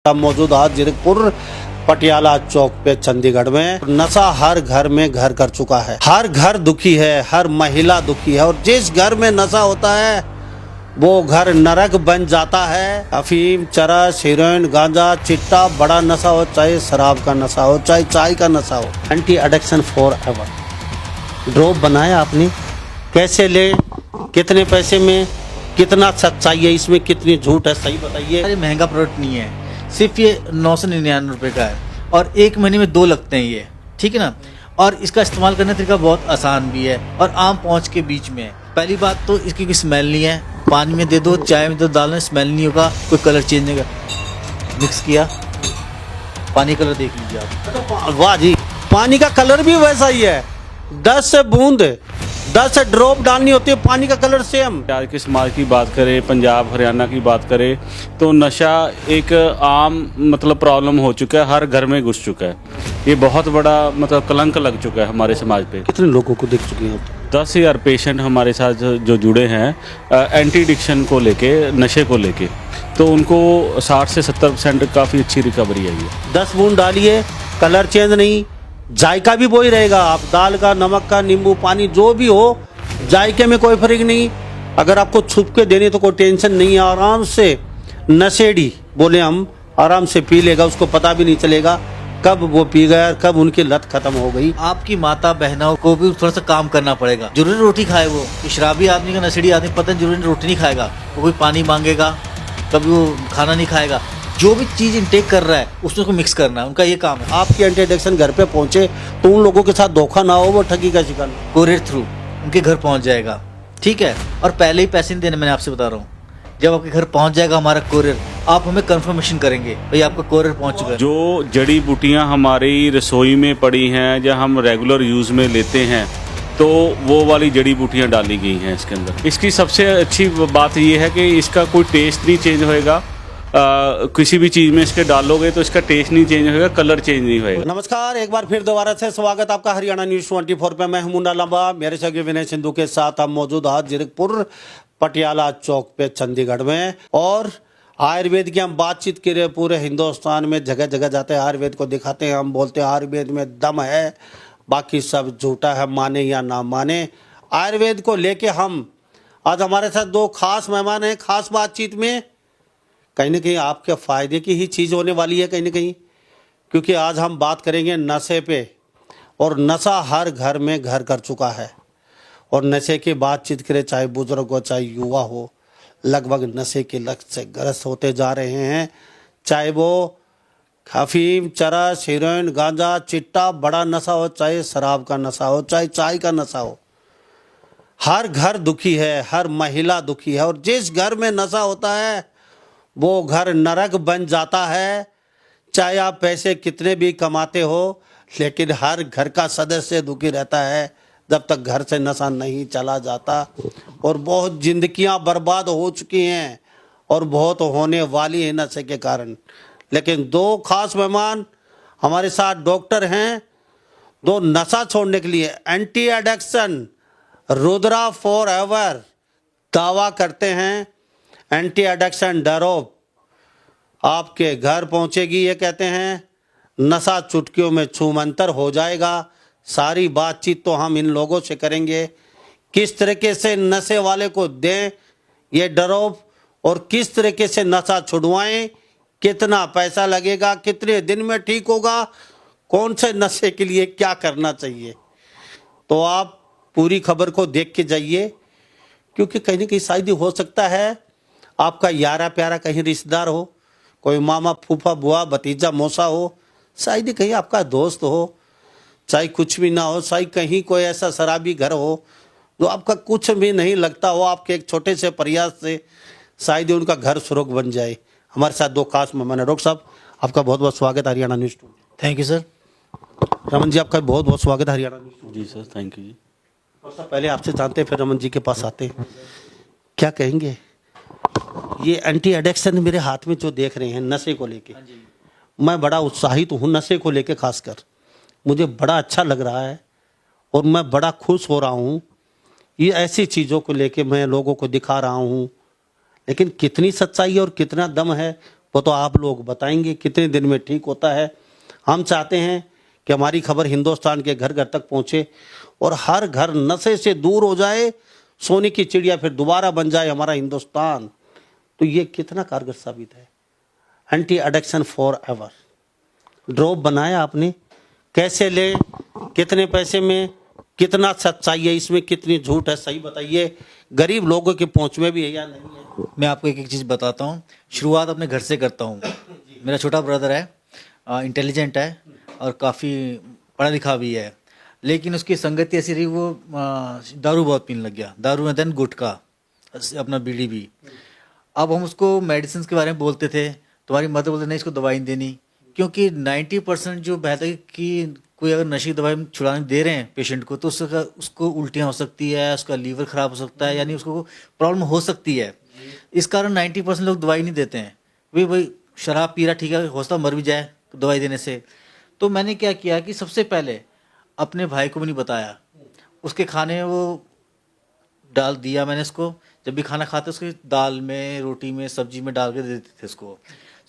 हम मौजूद आज जीरकपुर पटियाला चौक पे चंडीगढ़ में। नशा हर घर में घर कर चुका है, हर घर दुखी है, हर महिला दुखी है और जिस घर में नशा होता है वो घर नरक बन जाता है। अफीम, चरस, हीरोइन, गांजा, चिट्टा, बड़ा नशा हो, चाहे शराब का नशा हो, चाहे चाय का नशा हो। Anti addiction for ever drop बनाया आपने, कैसे ले, कितने पैसे में, कितना सच्चाई है इसमें, कितनी झूठ है, सही बताइए। अरे महंगा प्रोडक्ट नहीं है, सिर्फ ये 999 रुपये का है और 1 महीने में 2 लगते हैं ये, ठीक है ना। और इसका इस्तेमाल करने का तरीका बहुत आसान भी है और आम पहुंच के बीच में है। पहली बात तो इसकी कोई स्मेल नहीं है, पानी में दे दो, चाय में दो, डालना, स्मेल नहीं होगा, कोई कलर चेंज नहीं होगा। मिक्स किया, पानी कलर देख लीजिए आप। वाह जी, पानी का कलर भी वैसा ही है। 10 बूंद 10 ड्रॉप डालनी होती है, पानी का कलर सेम। आज के समाज की बात करें, पंजाब हरियाणा की बात करें तो नशा एक आम प्रॉब्लम हो चुका है, हर घर में घुस चुका है। ये बहुत बड़ा कलंक लग चुका है हमारे समाज पे। कितने लोगों को देख चुके हैं? 10,000 पेशेंट हमारे साथ जो जुड़े हैं एंटी एडिक्शन को लेके, नशे को लेके, तो उनको 60 से 70% काफ़ी अच्छी रिकवरी आई है। 10 बूंद डालिए, कलर चेंज नहीं, जायका भी वही रहेगा। आप दाल का, नमक का, नींबू पानी जो भी हो, जायके में कोई फर्क नहीं। अगर आपको छुप के देने तो कोई टेंशन नहीं है, आराम से नशेड़ी बोले हम, आराम से पी लेगा, उसको पता भी नहीं चलेगा कब वो पी गया, कब उनकी लत खत्म हो गई। आपकी माता बहनों को भी थोड़ा सा काम करना पड़ेगा। जरूरी रोटी खाए वो, शराबी आदमी का, नशेड़ी आदमी पता है जरूरी रोटी नहीं खाएगा, वो कोई पानी मांगेगा, कभी वो खाना नहीं खाएगा। जो भी चीज इंटेक कर रहा है उसको मिक्स करना है, उनका ये काम है। आपकी एंटी एडिक्शन घर पे पहुंचे तो उन लोगों के साथ धोखा ना हो, वो ठगी का शिकार। कोरियर थ्रू उनके घर पहुंच जाएगा, ठीक है। और पहले ही पैसे नहीं देने, मैंने आपसे बता रहा हूँ। जब आपके घर पहुंच जाएगा हमारा कोरियर, आप हमें कंफर्मेशन करेंगे भाई आपका कोरियर पहुंच चुका है। जो जड़ी बूटियां हमारी रसोई में पड़ी हैं या हम रेगुलर यूज़ में लेते हैं, तो वो वाली जड़ी बूटियां डाली गई हैं इसके अंदर। इसकी सबसे अच्छी बात ये है कि इसका कोई टेस्ट नहीं चेंज होएगा। किसी भी चीज़ में इसके डालोगे तो इसका टेस्ट नहीं चेंज होगा, कलर चेंज नहीं होएगा। नमस्कार, एक बार फिर दोबारा से स्वागत आपका हरियाणा न्यूज़ 24 पे। मैं हूं मुन्ना लंबा, मेरे सगे विनय सिंधु के साथ हम मौजूद आज जीरकपुर पटियाला चौक पे चंडीगढ़ में। और आयुर्वेद की हम बातचीत कर रहे हैं, पूरे हिंदुस्तान में जगह जगह जाते हैं, आयुर्वेद को दिखाते हैं, हम बोलते हैं आयुर्वेद में दम है, बाकी सब झूठा है, माने या ना माने। आयुर्वेद को लेके हम आज, हमारे साथ 2 खास मेहमान हैं। खास बातचीत में कहीं ना कहीं आपके फ़ायदे की ही चीज़ होने वाली है, कहीं ना कहीं, क्योंकि आज हम बात करेंगे नशे पे। और नशा हर घर में घर कर चुका है और नशे की बातचीत करें, चाहे बुजुर्ग हो चाहे युवा हो, लगभग नशे के लत से ग्रस्त होते जा रहे हैं। चाहे वो अफीम, चरस, हीरोइन, गांजा, चिट्टा, बड़ा नशा हो, चाहे शराब का नशा हो, चाहे चाय का नशा हो, हर घर दुखी है, हर महिला दुखी है और जिस घर में नशा होता है वो घर नरक बन जाता है। चाहे आप पैसे कितने भी कमाते हो, लेकिन हर घर का सदस्य दुखी रहता है जब तक घर से नशा नहीं चला जाता। और बहुत जिंदगियां बर्बाद हो चुकी हैं और बहुत होने वाली है नशे के कारण। लेकिन 2 खास मेहमान हमारे साथ डॉक्टर हैं, 2 नशा छोड़ने के लिए anti addiction Rudra for ever दावा करते हैं। एंटी एडिक्शन ड्रॉप आपके घर पहुंचेगी, ये कहते हैं। नशा चुटकियों में छूमंतर हो जाएगा। सारी बातचीत तो हम इन लोगों से करेंगे, किस तरीके से नशे वाले को दें ये ड्रॉप और किस तरीके से नशा छुड़वाएं, कितना पैसा लगेगा, कितने दिन में ठीक होगा, कौन से नशे के लिए क्या करना चाहिए। तो आप पूरी खबर को देख के जाइए, क्योंकि कहीं ना कहीं शायद हो सकता है आपका यारा प्यारा कहीं रिश्तेदार हो, कोई मामा, फूफा, बुआ, भतीजा, मौसा हो, शायद कहीं आपका दोस्त हो, चाहे कुछ भी ना हो, चाहे कहीं कोई ऐसा शराबी घर हो जो आपका कुछ भी नहीं लगता हो, आपके एक छोटे से प्रयास से शायद उनका घर स्वर्ग बन जाए। हमारे साथ 2 खास मेहमान है। डॉक्टर साहब, आपका बहुत बहुत स्वागत Haryana news 2। Thank you sir. Raman ji, आपका बहुत बहुत स्वागत हरियाणा न्यूज़ 2। जी सर, थैंक यू जी। डॉक्टर साहब, पहले आपसे जानते हैं फिर रमन जी के पास आते हैं। क्या कहेंगे, ये एंटी एडिक्शन मेरे हाथ में जो देख रहे हैं नशे को लेके, मैं बड़ा उत्साहित हूँ नशे को लेके, खासकर मुझे बड़ा अच्छा लग रहा है और मैं बड़ा खुश हो रहा हूँ। ये ऐसी चीज़ों को लेके मैं लोगों को दिखा रहा हूँ, लेकिन कितनी सच्चाई और कितना दम है वो तो आप लोग बताएंगे कितने दिन में ठीक होता है। हम चाहते हैं कि हमारी खबर हिंदुस्तान के घर घर तक पहुंचे और हर घर नशे से दूर हो जाए, सोने की चिड़िया फिर दोबारा बन जाए हमारा हिंदुस्तान। तो ये कितना कारगर साबित है। Anti addiction for ever drop बनाया आपने, कैसे ले, कितने पैसे में, कितना सच्चाई है इसमें, कितनी झूठ है, सही बताइए। गरीब लोगों की पहुंच में भी है या नहीं है? मैं आपको एक एक चीज़ बताता हूँ। शुरुआत अपने घर से करता हूँ। मेरा छोटा ब्रदर है, इंटेलिजेंट है और काफ़ी पढ़ा लिखा भी है, लेकिन उसकी संगति ऐसी रही, वो दारू बहुत पीने लग गया। दारू में देन गुटखा, अपना बीड़ी भी। अब हम उसको मेडिसिन के बारे में बोलते थे, तुम्हारी मदर बोलते नहीं इसको दवाई नहीं देनी, क्योंकि 90% जो बात है कि कोई अगर नशे की दवाई छुड़ाने दे रहे हैं पेशेंट को, तो उसको उल्टियाँ हो सकती है, उसका लीवर ख़राब हो सकता है, यानी उसको प्रॉब्लम हो सकती है। इस कारण 90% लोग दवाई नहीं देते हैं। वही शराब पी रहा, ठीक है, हो सकता मर भी जाए दवाई देने से। तो मैंने क्या किया कि सबसे पहले अपने भाई को भी नहीं बताया, उसके खाने में वो डाल दिया मैंने इसको। जब भी खाना खाते उसके दाल में, रोटी में, सब्जी में डाल के दे देते थे उसको।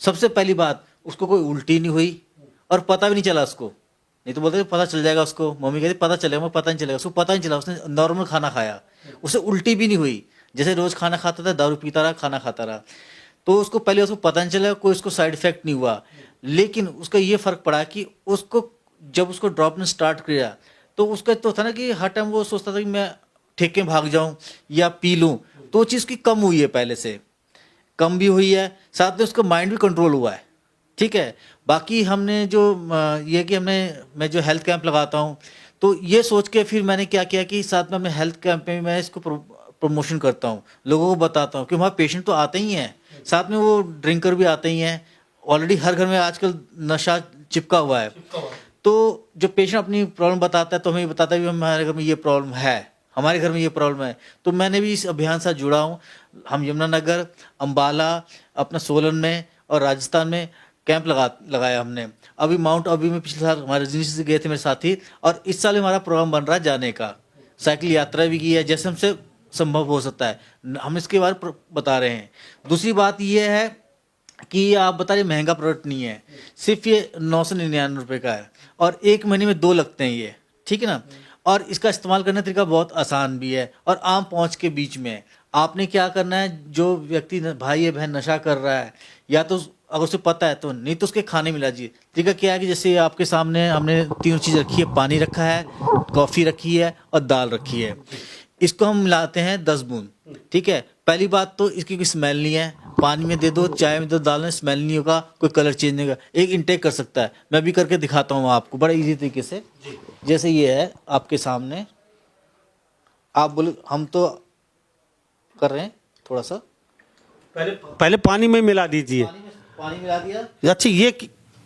सबसे पहली बात, उसको कोई उल्टी नहीं हुई और पता भी नहीं चला उसको। नहीं तो बोलते पता चल जाएगा उसको, मम्मी कहती पता चलेगा, मैं पता नहीं चलेगा, उसको पता नहीं चला। उसने नॉर्मल खाना खाया, उसे उल्टी भी नहीं हुई, जैसे रोज खाना खाता था, दारू पीता रहा, खाना खाता रहा। तो उसको पहले उसको पता नहीं चला, कोई उसको साइड इफेक्ट नहीं हुआ। लेकिन उसका ये फर्क पड़ा कि उसको जब उसको ड्रॉप ने स्टार्ट किया, तो उसका तो था ना कि हर टाइम वो सोचता था कि मैं ठेके में भाग जाऊं या पी लूं, तो वो चीज़ की कम हुई है, पहले से कम भी हुई है, साथ में उसका माइंड भी कंट्रोल हुआ है। ठीक है। बाकी हमने जो ये कि मैं जो हेल्थ कैंप लगाता हूँ, तो ये सोच के फिर मैंने क्या किया कि साथ में अपने हेल्थ कैंप में मैं इसको प्रमोशन करता हूँ, लोगों को बताता हूँ कि वहाँ पेशेंट तो आते ही हैं, साथ में वो ड्रिंकर भी आते ही हैं। ऑलरेडी हर घर में आजकल नशा चिपका हुआ है। तो जो पेशेंट अपनी प्रॉब्लम बताता है, तो हमें बताता है कि हमारे घर में ये प्रॉब्लम है, हमारे घर में ये प्रॉब्लम है। तो मैंने भी इस अभियान से जुड़ा हूँ। हम यमुनानगर, अम्बाला, अपना सोलन में और राजस्थान में कैंप लगाया हमने। अभी माउंट आबू में पिछले साल हमारे रजनी से गए थे मेरे साथी, और इस साल हमारा प्रोग्राम बन रहा है जाने का। साइकिल यात्रा भी की है, जैसे हमसे संभव हो सकता है हम इसके बारे में बता रहे हैं। दूसरी बात ये है कि आप बता रहे महंगा प्रोडक्ट नहीं है, सिर्फ ये 999 रुपये का है और 1 महीने में 2 लगते हैं ये, ठीक है ना। और इसका इस्तेमाल करने का तरीका बहुत आसान भी है और आम पहुंच के बीच में है। आपने क्या करना है, जो व्यक्ति भाई या बहन नशा कर रहा है, या तो अगर उसे पता है तो, नहीं तो उसके खाने मिला जी। तरीका क्या है कि जैसे आपके सामने हमने 3 चीज़ रखी है, पानी रखा है, कॉफ़ी रखी है और दाल रखी है। इसको हम मिलाते हैं 10 बूंद, ठीक है। पहली बात तो इसकी कोई स्मेल नहीं है, पानी में दे दो, चाय में दो, दाल में स्मेल नहीं होगा, कोई कलर चेंज नहीं होगा, एक इनटेक कर सकता है। मैं भी करके दिखाता हूँ आपको बड़ा इजी तरीके से। जैसे ये है आपके सामने, आप बोले हम तो कर रहे हैं थोड़ा सा, पहले पानी में मिला दीजिए। पानी मिला दिया। अच्छा, ये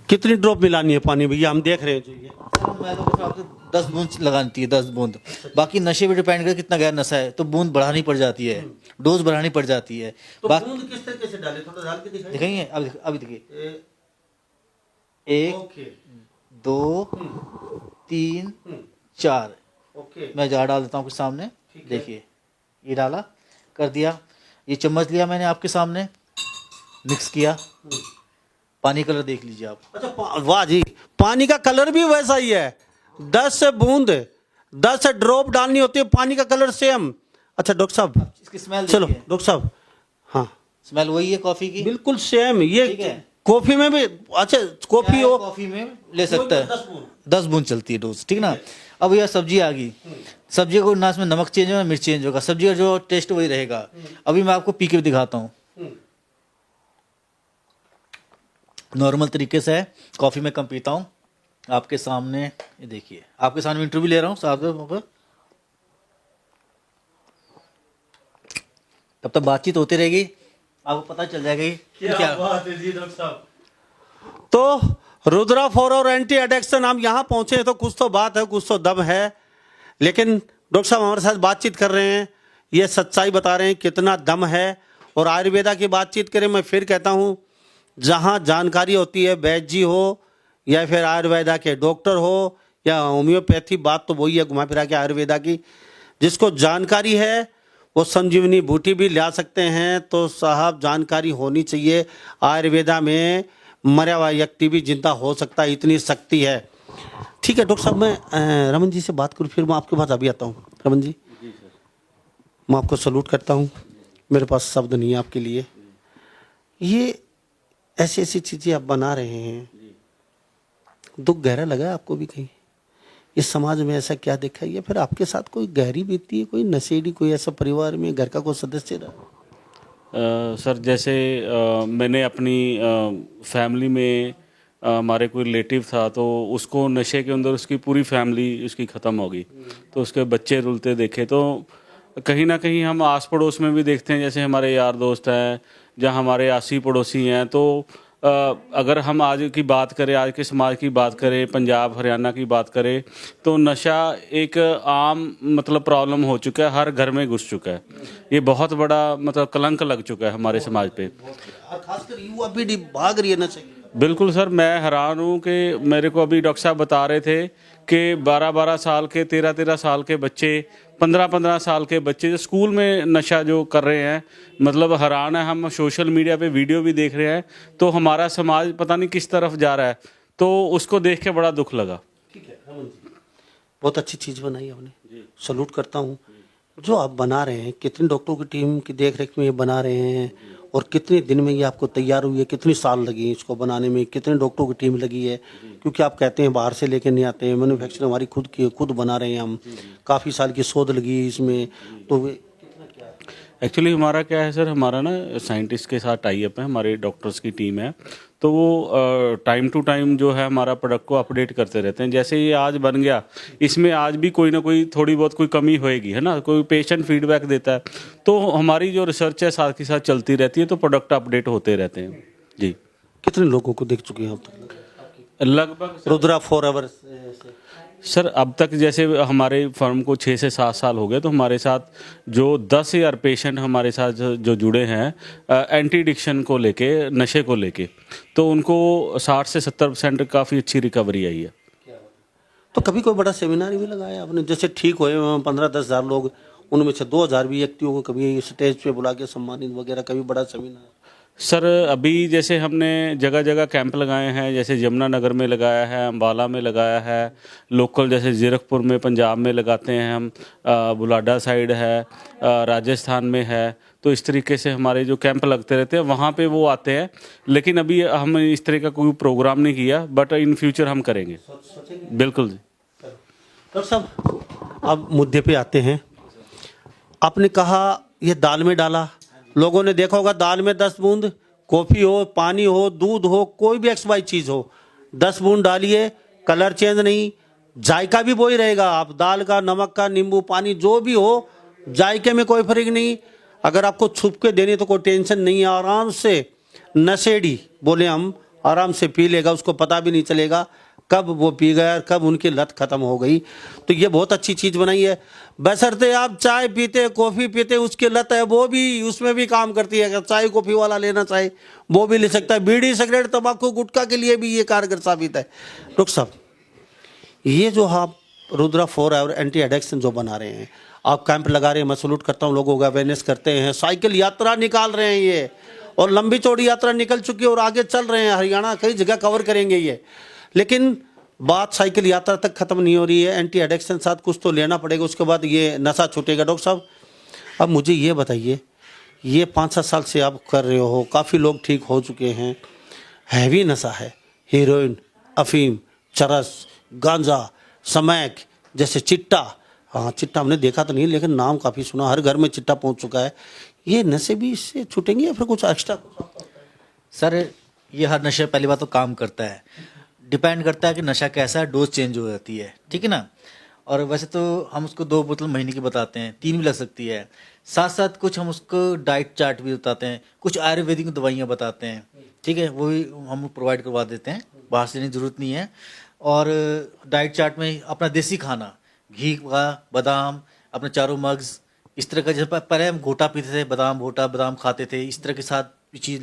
कितनी ड्रॉप मिलानी है पानी में, ये हम देख रहे हैं जो ये मैं तो आपको 10 बूंद लगानी है, 10 बूंद। बाकी नशे पे डिपेंड करता कितना गहरा नशा है, तो बूंद बढ़ानी पड़ जाती है, डोज बढ़ानी पड़ जाती है। तो बूंद किस तरीके से डालें, थोड़ा डाल के दिखाइए। दिखाइए अभी देखिए, 1 2 3 4। ओके, मैं जार डाल देता हूँ आपके सामने, देखिए ये डाला, कर दिया। ये चम्मच लिया मैंने आपके सामने, मिक्स किया, पानी कलर देख लीजिए आप। अच्छा, वाह जी, पानी का कलर भी वैसा ही है। 10 बूंद 10 ड्रॉप डालनी होती है, पानी का कलर सेम। अच्छा डॉक्टर साहब, इसकी स्मेल चलो देखिए। डॉक्टर साहब, हाँ स्मेल वही है कॉफी की, बिल्कुल सेम। ये ठीक है। कॉफी में भी, अच्छा कॉफी हो, कॉफी में ले सकता है, 10 बूंद चलती है डोज, ठीक ना। अब यह सब्जी आ गई, सब्जी को ना इसमें नमक चेंज होगा, मिर्च चेंज होगा, सब्जी का जो टेस्ट वही रहेगा। अभी मैं आपको पी के दिखाता हूँ, नॉर्मल तरीके से है। कॉफ़ी में कम पीता हूँ, आपके सामने ये देखिए, आपके सामने इंटरव्यू ले रहा हूँ साहब, तब तक बातचीत होती रहेगी, आपको पता चल जाएगा कि क्या बात है जी डॉक्टर साहब। तो रुद्रा फॉर और एंटी एडिक्शन, हम यहाँ पहुंचे तो कुछ तो बात है, कुछ तो दम है। लेकिन डॉक्टर साहब हमारे साथ बातचीत कर रहे हैं, ये सच्चाई बता रहे हैं कितना दम है। और आयुर्वेदा की बातचीत करें, मैं फिर कहता हूँ, जहाँ जानकारी होती है, वैद्य जी हो या फिर आयुर्वेदा के डॉक्टर हो या होम्योपैथी, बात तो वही है घुमा फिरा के आयुर्वेदा की। जिसको जानकारी है वो संजीवनी बूटी भी ला सकते हैं। तो साहब जानकारी होनी चाहिए, आयुर्वेदा में मरा हुआ व्यक्ति भी जिंदा हो सकता है, इतनी शक्ति है। ठीक है डॉक्टर साहब, मैं रमन जी से बात करूँ, फिर मैं आपके पास अभी आता हूँ। रमन जी, मैं आपको सलूट करता हूँ, मेरे पास शब्द नहीं है आपके लिए। ये ऐसी ऐसी चीज़ें आप बना रहे हैं, दुख गहरा लगा है आपको भी कहीं? इस समाज में ऐसा क्या देखा है, या फिर आपके साथ कोई गहरी बीती है, कोई नशेड़ी, कोई ऐसा परिवार में घर का कोई सदस्य रहा? सर जैसे मैंने अपनी फैमिली में हमारे कोई रिलेटिव था, तो उसको नशे के अंदर उसकी पूरी फैमिली उसकी ख़त्म हो गई, तो उसके बच्चे रुलते देखे। तो कहीं ना कहीं हम आस पड़ोस में भी देखते हैं, जैसे हमारे यार दोस्त हैं या हमारे आसी पड़ोसी हैं, तो अगर हम आज की बात करें, आज के समाज की बात करें, पंजाब हरियाणा की बात करें, तो नशा एक आम मतलब प्रॉब्लम हो चुका है, हर घर में घुस चुका है। ये बहुत बड़ा मतलब कलंक लग चुका है हमारे समाज पे। खासकर युवा पीढ़ी भाग रही है नशे। बिल्कुल सर, मैं हैरान हूँ कि मेरे को अभी डॉक्टर साहब बता रहे थे कि 12-12 साल के, 13-13 साल के बच्चे, 15-15 साल के बच्चे जो स्कूल में नशा जो कर रहे हैं, मतलब हैरान है। हम सोशल मीडिया पे वीडियो भी देख रहे हैं, तो हमारा समाज पता नहीं किस तरफ जा रहा है, तो उसको देख के बड़ा दुख लगा। ठीक है रमन जी, बहुत अच्छी चीज़ बनाई आपने, सलूट करता हूँ। जो आप बना रहे हैं, कितने डॉक्टरों की टीम की देख रेख में ये बना रहे हैं, और कितने दिन में ये आपको तैयार हुई है, कितनी साल लगी इसको बनाने में, कितने डॉक्टरों की टीम लगी है? क्योंकि आप कहते हैं बाहर से लेके नहीं आते हैं, मैन्युफैक्चरिंग हमारी खुद की, खुद बना रहे हैं हम, काफ़ी साल की शोध लगी है इसमें। तो एक्चुअली हमारा क्या है सर, हमारा ना साइंटिस्ट के साथ टाई अप है, हमारे डॉक्टर्स की टीम है, तो वो टाइम टू टाइम जो है हमारा प्रोडक्ट को अपडेट करते रहते हैं। जैसे ये आज बन गया, इसमें आज भी कोई ना कोई थोड़ी बहुत कोई कमी होएगी, है ना, कोई पेशेंट फीडबैक देता है, तो हमारी जो रिसर्च है साथ के साथ चलती रहती है, तो प्रोडक्ट अपडेट होते रहते हैं जी। कितने लोगों को देख चुके हैं अब तक लगभग रुद्रा फॉरएवर? सर अब तक जैसे हमारे फर्म को 6 से 7 साल हो गए, तो हमारे साथ जो 10,000 पेशेंट हमारे साथ जो जुड़े हैं एंटी एडिक्शन को लेके, नशे को लेके, तो उनको 60 से 70% काफ़ी अच्छी रिकवरी आई है। तो कभी कोई बड़ा सेमिनार भी लगाया आपने? जैसे ठीक हुए 15-10 हज़ार लोग, उनमें से 2,000 भी व्यक्तियों को कभी स्टेज पे बुला के सम्मानित वगैरह, कभी बड़ा सेमिनार? सर अभी जैसे हमने जगह जगह कैंप लगाए हैं, जैसे यमुनानगर में लगाया है, अम्बाला में लगाया है, लोकल जैसे जीरकपुर में पंजाब में लगाते हैं हम, बुलाडा साइड है, राजस्थान में है, तो इस तरीके से हमारे जो कैंप लगते रहते हैं वहाँ पे वो आते हैं। लेकिन अभी हम इस तरह का कोई प्रोग्राम नहीं किया, बट इन फ्यूचर हम करेंगे। बिल्कुल जी। डॉक्टर साहब, अब मुद्दे पे आते हैं। आपने कहा ये दाल में डाला, लोगों ने देखा होगा दाल में 10 बूंद, कॉफ़ी हो, पानी हो, दूध हो, कोई भी XY चीज़ हो, 10 बूंद डालिए, कलर चेंज नहीं, जायका भी वही रहेगा। आप दाल का, नमक का, नींबू पानी जो भी हो, जायके में कोई फर्क नहीं। अगर आपको छुप के देनी तो कोई टेंशन नहीं है, आराम से नशेड़ी बोले हम, आराम से पी लेगा, उसको पता भी नहीं चलेगा कब वो पी गया और कब उनकी लत खत्म हो गई। तो ये बहुत अच्छी चीज़ बनाई है। बशर्ते आप चाय पीते, कॉफ़ी पीते, उसकी लत है वो भी, उसमें भी काम करती है। अगर चाय कॉफ़ी वाला लेना चाहे वो भी ले सकता है। बीड़ी, सिगरेट, तंबाकू, गुटखा के लिए भी ये कारगर साबित है। डॉक्टर साहब, ये जो आप रुद्रा फॉरएवर एंटी एडिक्शन जो बना रहे हैं, आप कैंप लगा रहे हैं, मैं सलूट करता हूँ, लोगों का अवेयरनेस करते हैं, साइकिल यात्रा निकाल रहे हैं ये, और लंबी चौड़ी यात्रा निकल चुकी है और आगे चल रहे हैं। हरियाणा कई जगह कवर करेंगे ये। लेकिन बात साइकिल यात्रा तक खत्म नहीं हो रही है। एंटी एडिक्शन साथ कुछ तो लेना पड़ेगा, उसके बाद ये नशा छूटेगा। डॉक्टर साहब, अब मुझे ये बताइए, ये 5-7 साल से आप कर रहे हो, काफ़ी लोग ठीक हो चुके हैं, हैवी नशा है, हीरोइन, अफीम, चरस, गांजा, समैक, जैसे चिट्टा। हाँ, चिट्टा हमने देखा तो नहीं, लेकिन नाम काफ़ी सुना, हर घर में चिट्टा पहुंच चुका है। ये नशे भी इससे छूटेंगे या फिर कुछ एक्स्ट्रा? सर ये हर नशे पहली बात तो काम करता है, डिपेंड करता है कि नशा कैसा है, डोज चेंज हो जाती है, ठीक है ना। और वैसे तो हम उसको 2 बोतल महीने की बताते हैं, 3 भी लग सकती है। साथ साथ कुछ हम उसको डाइट चार्ट भी बताते हैं, कुछ आयुर्वेदिक दवाइयाँ बताते हैं, ठीक है, वो भी हम प्रोवाइड करवा देते हैं, बाहर से लेने की ज़रूरत नहीं है। और डाइट चार्ट में अपना देसी खाना, घी का, बादाम, अपने चारों मग्स, इस तरह का, जैसे पहले हम घोटा पीते थे, बादाम घोटा, बादाम खाते थे, इस तरह के साथ चीज़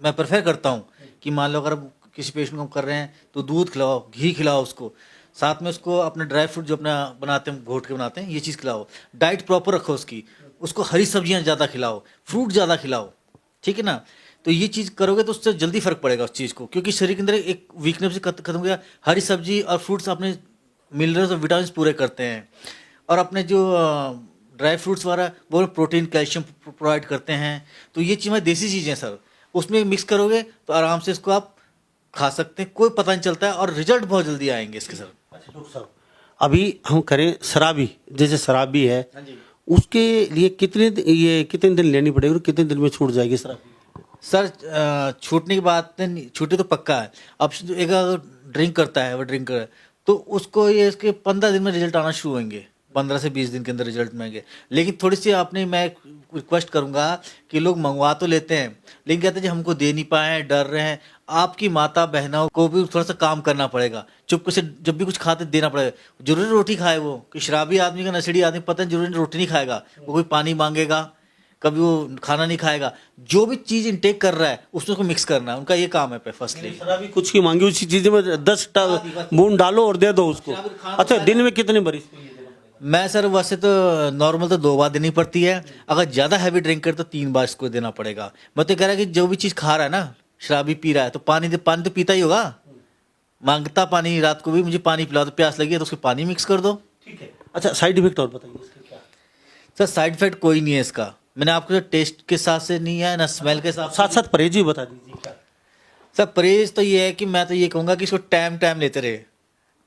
मैं प्रेफर करता हूँ कि मान लो अगर किसी पेशेंट को हम कर रहे हैं तो दूध खिलाओ, घी खिलाओ उसको, साथ में उसको अपने ड्राई फ्रूट जो अपना बनाते हैं, घोट के बनाते हैं, ये चीज़ खिलाओ, डाइट प्रॉपर रखो उसकी। उसको हरी सब्जियां ज़्यादा खिलाओ, फ्रूट ज़्यादा खिलाओ, ठीक है ना। तो ये चीज़ करोगे तो उससे जल्दी फर्क पड़ेगा उस चीज़ को, क्योंकि शरीर के अंदर एक वीकनेस से खत्म हो गया। हरी सब्जी और फ्रूट्स अपने मिनरल्स और विटामिन पूरे करते हैं, और अपने जो ड्राई फ्रूट्स वगैरह वो प्रोटीन कैल्शियम प्रोवाइड करते हैं। तो ये चीज़ें देसी चीज़ें सर, उसमें मिक्स करोगे तो आराम से इसको आप खा सकते हैं, कोई पता नहीं चलता है, और रिजल्ट बहुत जल्दी आएंगे इसके सर। अच्छा डॉक्टर साहब, अभी हम करें शराबी, जैसे शराबी है हाँ जी उसके लिए कितने दिन लेनी पड़ेगी और कितने दिन में छूट जाएगी शराबी? सर, छूटने की बात नहीं, छूटे तो पक्का है। अब एक अगर ड्रिंक करता है, वो ड्रिंकर है, तो उसको ये इसके 15 दिन में रिजल्ट आना शुरू होंगे, 15 से 20 दिन के अंदर रिजल्ट मिलेंगे। लेकिन थोड़ी सी आपने, मैं रिक्वेस्ट करूंगा कि लोग मंगवा तो लेते हैं, लेकिन कहते हैं जी हमको दे नहीं पाए, डर रहे हैं। आपकी माता बहनों को भी थोड़ा सा काम करना पड़ेगा, चुपके से जब भी कुछ खाते देना पड़ेगा। जरूरी रोटी खाए वो, कि शराबी आदमी का, नशेड़ी आदमी पता है जरूरी रोटी नहीं खाएगा, वो कोई पानी मांगेगा, कभी वो खाना नहीं खाएगा। जो भी चीज इनटेक कर रहा है उसमें उसको मिक्स करना है, उनका ये काम है फर्स्टली। शराबी कुछ की मांगी उसी चीज में 10 बूंद डालो और दे दो उसको। अच्छा, दिन में कितने बार इसको ये देना पड़ेगा? मैं सर वैसे तो नॉर्मल तो 2 बार देनी पड़ती है, अगर ज़्यादा हैवी ड्रिंकर तो 3 बार इसको देना पड़ेगा। मैं तो कह रहा है कि जो भी चीज़ खा रहा है ना, शराबी पी रहा है तो पानी तो पीता ही होगा, मांगता पानी, रात को भी मुझे पानी पिलाओ, तो प्यास लगी है तो उसको पानी मिक्स कर दो। ठीक है। अच्छा, साइड इफेक्ट और बताइए इसके क्या? सर साइड इफेक्ट कोई नहीं है इसका, मैंने आपको जो टेस्ट के साथ से नहीं है ना स्मेल के साथ। साथ साथ परहेज भी बता दीजिए क्या? सर परहेज तो ये है कि मैं तो ये कहूँगा कि इसको टाइम लेते रहे,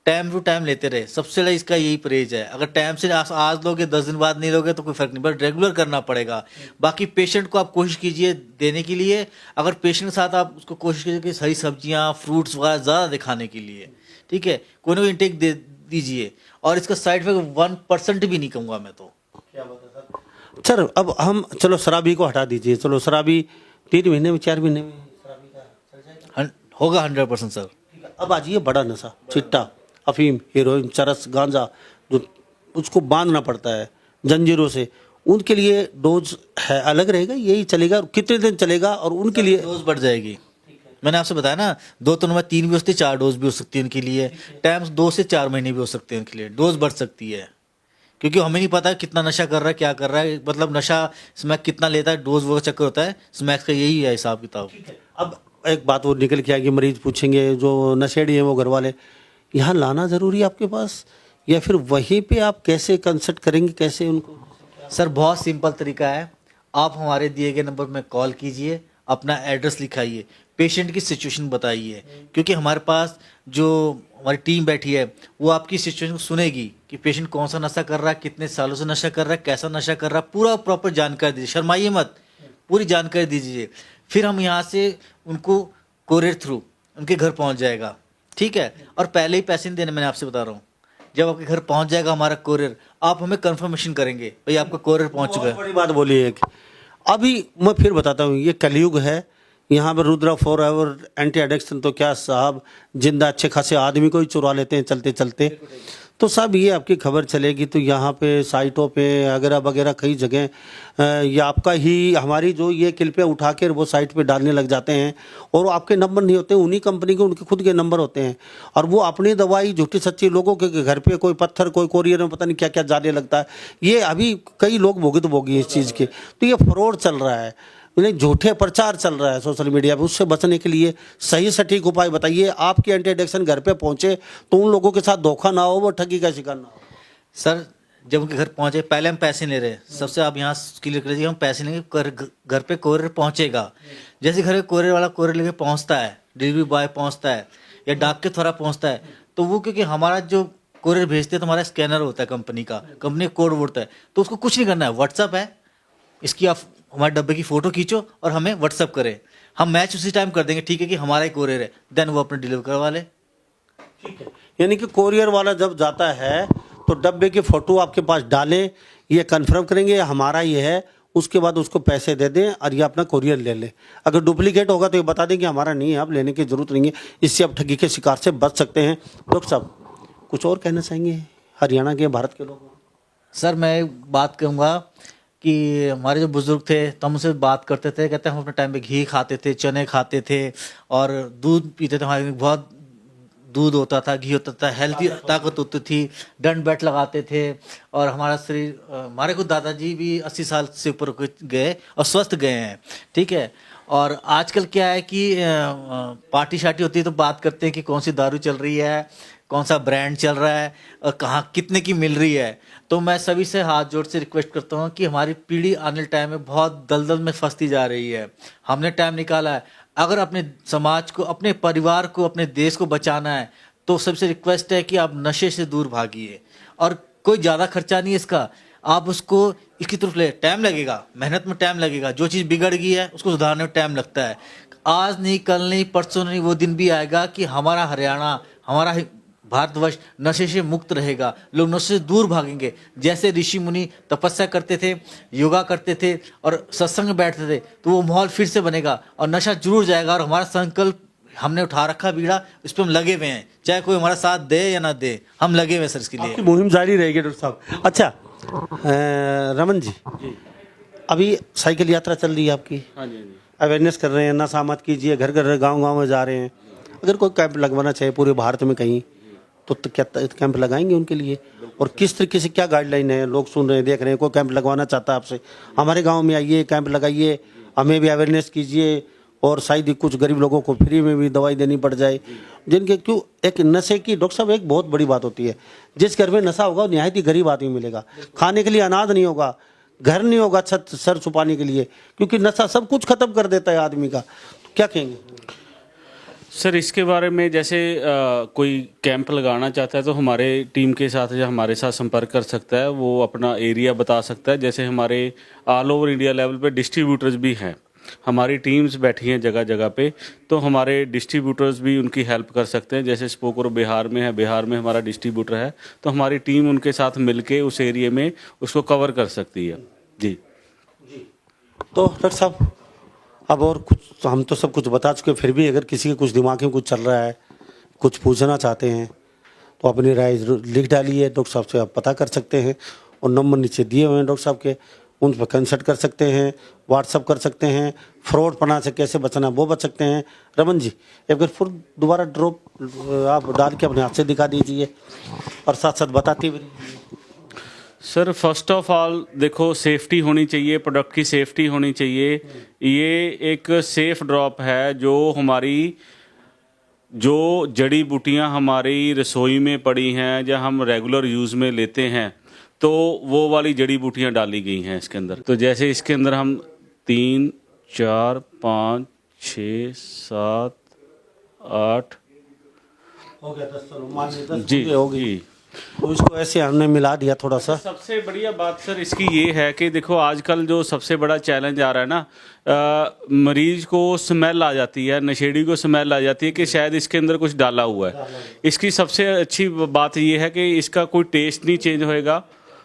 टाइम टू टाइम लेते रहे, सबसे ज़्यादा इसका यही परहेज है। अगर टाइम से आज लोगे, 10 दिन बाद नहीं लोगे तो कोई फर्क नहीं, बट रेगुलर करना पड़ेगा। बाकी पेशेंट को आप कोशिश कीजिए देने के लिए, अगर पेशेंट के साथ आप उसको कोशिश कीजिए कि हरी सब्जियाँ फ्रूट्स वगैरह ज़्यादा दिखाने के लिए, ठीक है, कोई ना कोई इंटेक दे दीजिए। और इसका साइड इफेक्ट 1% भी नहीं कहूँगा मैं तो। क्या बात है सर। सर अब हम चलो शराबी को हटा दीजिए, चलो शराबी 3 महीने में 4 महीने में शराबी का चल जाएगा? होगा 100% सर। ठीक है। अब आ जाइए बड़ा नशा, चिट्टा, अफीम, हेरोइन, चरस, गांजा, जो उसको बांधना पड़ता है जंजीरों से, उनके लिए डोज है अलग रहेगा, यही चलेगा? कितने दिन चलेगा? और उनके लिए डोज बढ़ जाएगी। मैंने आपसे बताया ना, 2 तो में 3 भी हो सकती है, 4 डोज भी हो सकती है उनके लिए। टाइम 2 से 4 महीने भी हो सकते हैं उनके लिए, डोज बढ़ सकती है, क्योंकि हमें नहीं पता कितना नशा कर रहा है, क्या कर रहा है, मतलब नशा स्मैक कितना लेता है, डोज वो चक्कर होता है, स्मैक का यही है हिसाब किताब। अब एक बात वो निकल के आएगी, मरीज पूछेंगे जो नशेड़ी हैं वो घर वाले, यहाँ लाना ज़रूरी है आपके पास, या फिर वहीं पे आप कैसे कंसल्ट करेंगे, कैसे उनको? सर बहुत सिंपल तरीका है, आप हमारे दिए गए नंबर में कॉल कीजिए, अपना एड्रेस लिखाइए, पेशेंट की सिचुएशन बताइए, क्योंकि हमारे पास जो हमारी टीम बैठी है वो आपकी सिचुएशन को सुनेगी कि पेशेंट कौन सा नशा कर रहा है, कितने सालों से नशा कर रहा है, कैसा नशा कर रहा है, पूरा प्रॉपर जानकारी दीजिए, शर्माइए मत, पूरी जानकारी दीजिए। फिर हम यहाँ से उनको कोरियर थ्रू उनके घर पहुँच जाएगा, ठीक है। और पहले ही पैसे नहीं देने, मैंने आपसे बता रहा हूँ, जब आपके घर पहुँच जाएगा हमारा कोरियर, आप हमें कंफर्मेशन करेंगे भाई आपका कोरियर पहुँच चुका है। बड़ी बात बोली एक, अभी मैं फिर बताता हूँ, ये कलयुग है, यहाँ पर Rudra for ever anti addiction, तो क्या साहब जिंदा अच्छे खासे आदमी को ही चुरा लेते हैं चलते चलते। तो साहब ये आपकी खबर चलेगी तो यहाँ पे साइटों पे वगैरह वगैरह कई जगह ये आपका ही, हमारी जो ये क्लिपें उठा कर वो साइट पे डालने लग जाते हैं, और आपके नंबर नहीं होते, उन्हीं कंपनी के उनके खुद के नंबर होते हैं, और वो अपनी दवाई झूठी सच्ची लोगों के घर पे कोई पत्थर, कोई कोरियर में पता नहीं क्या क्या जाने लगता है। ये अभी कई लोग भुगत भोगी इस चीज़ के, तो ये फ्रॉड चल रहा है, मतलब झूठे प्रचार चल रहा है सोशल मीडिया पे। उससे बचने के लिए सही सटीक उपाय बताइए। आपके एंटी एडिक्शन घर पे पहुंचे तो उन लोगों के साथ धोखा ना हो, वो ठगी का शिकार ना हो। सर जब उनके घर पहुंचे, पहले हम पैसे ले रहे हैं, सबसे आप यहाँ क्लियर कर दीजिए, हम पैसे लेंगे, घर पे कोरियर पहुंचेगा। जैसे घर पे कोरियर वाला कोरियर लेके पहुंचता है, डिलीवरी बॉय पहुंचता है या डाक के द्वारा पहुंचता है, तो वो क्योंकि हमारा जो कोरियर भेजते हैं तो हमारा स्कैनर होता है कंपनी का, कंपनी कोड होता है, तो उसको कुछ नहीं करना है, व्हाट्सअप है, इसकी आप हमारे डब्बे की फ़ोटो खींचो और हमें व्हाट्सअप करें, हम मैच उसी टाइम कर देंगे, ठीक है कि हमारा ही कोरियर है, देन वो अपने डिलीवर करवा ले। ठीक है, यानी कि कोरियर वाला जब जाता है तो डब्बे की फ़ोटो आपके पास डालें, ये कंफर्म करेंगे हमारा ये है, उसके बाद उसको पैसे दे दें और ये अपना कोरियर ले लें। अगर डुप्लीकेट होगा तो ये बता दें कि हमारा नहीं है, आप लेने की ज़रूरत नहीं है। इससे आप ठगी के शिकार से बच सकते हैं। डॉक्टर साहब कुछ और कहना चाहेंगे हरियाणा के, भारत के लोगों? सर मैं बात कहूँगा कि हमारे जो बुजुर्ग थे तो हम उनसे बात करते थे, कहते हैं हम अपने टाइम पे घी खाते थे, चने खाते थे और दूध पीते थे, हमारे बहुत दूध होता था, घी होता था, हेल्थी ताकत होती थी, दंड बैठ लगाते थे और हमारा शरीर हमारे खुद दादाजी भी 80 साल से ऊपर गए और स्वस्थ गए हैं, ठीक है। और आजकल क्या है कि पार्टी शार्टी होती है तो बात करते हैं कि कौन सी दारू चल रही है, कौन सा ब्रांड चल रहा है और कहाँ कितने की मिल रही है। तो मैं सभी से हाथ जोड़ से रिक्वेस्ट करता हूँ कि हमारी पीढ़ी आने वाले टाइम में बहुत दलदल में फंसती जा रही है। हमने टाइम निकाला है, अगर अपने समाज को, अपने परिवार को, अपने देश को बचाना है तो सबसे रिक्वेस्ट है कि आप नशे से दूर भागिए। और कोई ज़्यादा खर्चा नहीं है इसका, आप उसको इसकी तरफ ले, टाइम लगेगा, मेहनत में टाइम लगेगा, जो चीज़ बिगड़ गई है उसको सुधारने में टाइम लगता है। आज नहीं, कल नहीं, परसों नहीं, वो दिन भी आएगा कि हमारा हरियाणा, हमारा भारतवर्ष नशे से मुक्त रहेगा, लोग नशे से दूर भागेंगे। जैसे ऋषि मुनि तपस्या करते थे, योगा करते थे और सत्संग में बैठते थे, तो वो माहौल फिर से बनेगा और नशा जरूर जाएगा। और हमारा संकल्प हमने उठा रखा बीड़ा, इस पर हम लगे हुए हैं, चाहे कोई हमारा साथ दे या ना दे, हम लगे हुए हैं सर इसके लिए। आपकी मुहिम जारी रहेगी डॉक्टर साहब। अच्छा रमन जी, अभी साइकिल यात्रा चल रही है आपकी, हाँ जी, हाँ जी। अवेयरनेस कर रहे हैं, नशा मत कीजिए, घर घर गांव-गांव में जा रहे हैं। अगर कोई कैंप लगवाना चाहे पूरे भारत में कहीं, तो क्या कैंप लगाएंगे उनके लिए? और किस तरीके से क्या गाइडलाइन है? लोग सुन रहे हैं, देख रहे हैं, कोई कैंप लगवाना चाहता है आपसे, हमारे गांव में आइए, कैंप लगाइए, हमें भी अवेयरनेस कीजिए और शायद ही कुछ गरीब लोगों को फ्री में भी दवाई देनी पड़ जाए, जिनके क्यों एक नशे की, डॉक्टर साहब एक बहुत बड़ी बात होती है, जिस घर में नशा होगा निहायत ही गरीब आदमी मिलेगा, खाने के लिए अनाज नहीं होगा, घर नहीं होगा छत सर छुपाने के लिए, क्योंकि नशा सब कुछ खत्म कर देता है आदमी का। तो क्या कहेंगे सर इसके बारे में? जैसे कोई कैंप लगाना चाहता है तो हमारे टीम के साथ या हमारे साथ संपर्क कर सकता है, वो अपना एरिया बता सकता है। जैसे हमारे ऑल ओवर इंडिया लेवल पे डिस्ट्रीब्यूटर्स भी हैं, हमारी टीम्स बैठी हैं जगह जगह पे, तो हमारे डिस्ट्रीब्यूटर्स भी उनकी हेल्प कर सकते हैं। जैसे स्पोकोरो बिहार में है, बिहार में हमारा डिस्ट्रीब्यूटर है, तो हमारी टीम उनके साथ मिलके उस एरिया में उसको कवर कर सकती है। जी तो डॉक्टर साहब, अब और कुछ तो हम तो सब कुछ बता चुके, फिर भी अगर किसी के कुछ दिमाग में कुछ चल रहा है, कुछ पूछना चाहते हैं, तो अपनी राय जरूर लिख डालिए, डॉक्टर साहब से आप पता कर सकते हैं और नंबर नीचे दिए हुए हैं डॉक्टर साहब के, उन पर कंसल्ट कर सकते हैं, व्हाट्सअप कर सकते हैं, फ्रॉड पना से कैसे बचना वो बच सकते हैं। रमन जी, एक बार फिर दोबारा ड्रॉप आप डाल के अपने हाथ से दिखा दीजिए और साथ साथ बताते भी रहिए। सर फर्स्ट ऑफ ऑल देखो, सेफ्टी होनी चाहिए, प्रोडक्ट की सेफ्टी होनी चाहिए। ये एक सेफ ड्रॉप है, जो हमारी जो जड़ी बूटियां हमारी रसोई में पड़ी हैं या हम रेगुलर यूज़ में लेते हैं, तो वो वाली जड़ी बूटियां डाली गई हैं इसके अंदर। तो जैसे इसके अंदर हम 3, 4, 5, 6, 7, 8 हो गया 10 जी होगी, जी। तो इसको ऐसे हमने मिला दिया थोड़ा सा। सबसे बढ़िया बात सर इसकी ये है कि देखो आजकल जो सबसे बड़ा चैलेंज आ रहा है ना, मरीज को स्मेल आ जाती है, नशेड़ी को स्मेल आ जाती है कि शायद इसके अंदर कुछ डाला हुआ है। इसकी सबसे अच्छी बात ये है कि इसका कोई टेस्ट नहीं चेंज होएगा,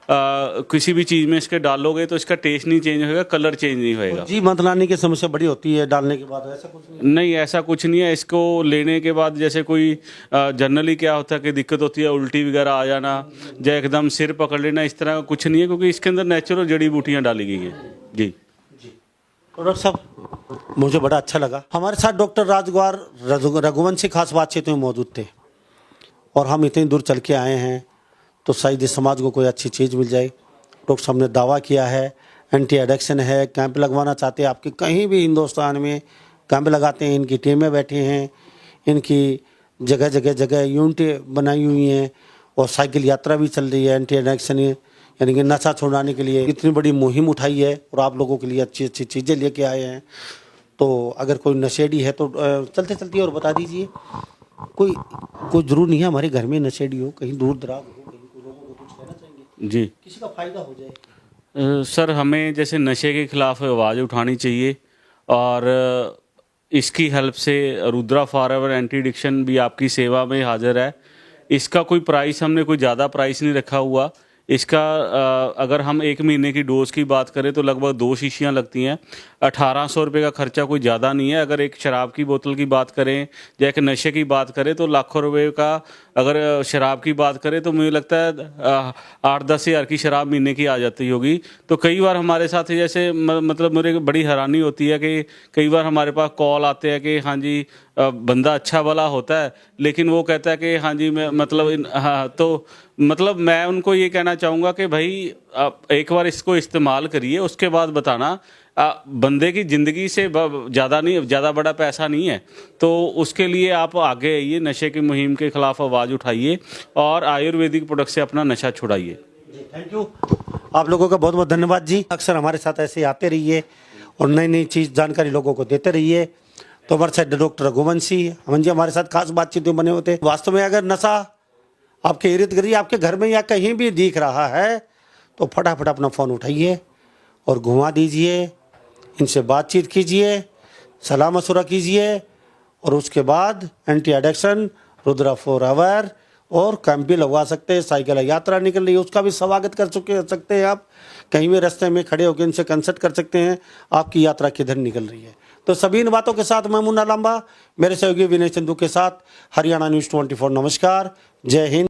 किसी भी चीज़ में इसके डालोगे तो इसका टेस्ट नहीं चेंज होएगा, कलर चेंज नहीं होएगा। जी मतलाने की समस्या बड़ी होती है डालने के बाद, ऐसा कुछ नहीं? नहीं, ऐसा कुछ नहीं है। इसको लेने के बाद जैसे कोई जनरली क्या होता है कि दिक्कत होती है, उल्टी वगैरह आ जाना या एकदम सिर पकड़ लेना, इस तरह का कुछ नहीं है, क्योंकि इसके अंदर नेचुरल जड़ी बूटियां डाली गई हैं। जी तो डॉक्टर साहब, मुझे बड़ा अच्छा लगा। हमारे साथ डॉक्टर राजकुमार रघुवंशी खास बातचीत में मौजूद थे और हम इतनी दूर चल के आए हैं तो शायद इस समाज को कोई अच्छी चीज़ मिल जाए। डॉक्टर साहब ने दावा किया है, एंटी एडिक्शन है, कैंप लगवाना चाहते हैं आपके कहीं भी हिंदुस्तान में कैंप लगाते हैं, इनकी टीमें बैठी हैं, इनकी जगह जगह जगह यूनिटें बनाई हुई हैं और साइकिल यात्रा भी चल रही है एंटी एडिक्शन यानी कि नशा छुड़ाने के लिए। इतनी बड़ी मुहिम उठाई है और आप लोगों के लिए अच्छी अच्छी चीज़ें लेके आए हैं। तो अगर कोई नशेड़ी है तो चलते चलते और बता दीजिए, कोई जरूर नहीं है हमारे घर में नशेड़ी हो, कहीं दूर दराज हो, जी किसी का फायदा हो जाए। सर हमें जैसे नशे के खिलाफ आवाज़ उठानी चाहिए और इसकी हेल्प से रुद्रा फॉरएवर एंटी एडिक्शन भी आपकी सेवा में हाजिर है। इसका कोई प्राइस, हमने कोई ज़्यादा प्राइस नहीं रखा हुआ। इसका अगर हम 1 महीने की डोज की बात करें तो लगभग 2 शीशियाँ लगती हैं। 1800 रुपये का खर्चा कोई ज़्यादा नहीं है। अगर एक शराब की बोतल की बात करें या एक नशे की बात करें तो लाखों रुपए का, अगर शराब की बात करें तो मुझे लगता है 8-10 हज़ार की शराब महीने की आ जाती होगी। तो कई बार हमारे साथ जैसे मतलब मुझे बड़ी हैरानी होती है कि कई बार हमारे पास कॉल आते हैं कि हाँ जी बंदा अच्छा वाला होता है, लेकिन वो कहता है कि हाँ जी मैं मतलब हाँ, तो मतलब मैं उनको ये कहना चाहूँगा कि भाई आप एक बार इसको इस्तेमाल करिए, उसके बाद बताना। बंदे की ज़िंदगी से ज़्यादा नहीं, ज़्यादा बड़ा पैसा नहीं है, तो उसके लिए आप आगे आइए, नशे की मुहिम के खिलाफ आवाज़ उठाइए और आयुर्वेदिक प्रोडक्ट से अपना नशा छुड़ाइए। Thank you. आप लोगों का बहुत बहुत धन्यवाद जी। अक्सर हमारे साथ ऐसे आते रहिए और नई नई चीज़ जानकारी लोगों को देते रहिए। तो हमारे साथ डॉक्टर रघुवंशी अमन जी हमारे साथ खास बातचीत में बने होते हैं। वास्तव में अगर नशा आपके इर्द गिर्द आपके घर में या कहीं भी दिख रहा है तो फटाफट अपना फ़ोन उठाइए और घुमा दीजिए, इनसे बातचीत कीजिए, सलाह मशुरा कीजिए और उसके बाद एंटी एडिक्शन रुद्रा फॉरएवर और कैंप भी लगवा सकते हैं। साइकिल यात्रा निकल रही है, उसका भी स्वागत कर सकते हैं आप। कहीं भी रास्ते में खड़े होकर इनसे कंसल्ट कर सकते हैं आपकी यात्रा किधर निकल रही है। तो सभी इन बातों के साथ मैं मुन्ना लांबा मेरे सहयोगी विनय चंदू के साथ हरियाणा न्यूज़ 24। नमस्कार, जय हिंद।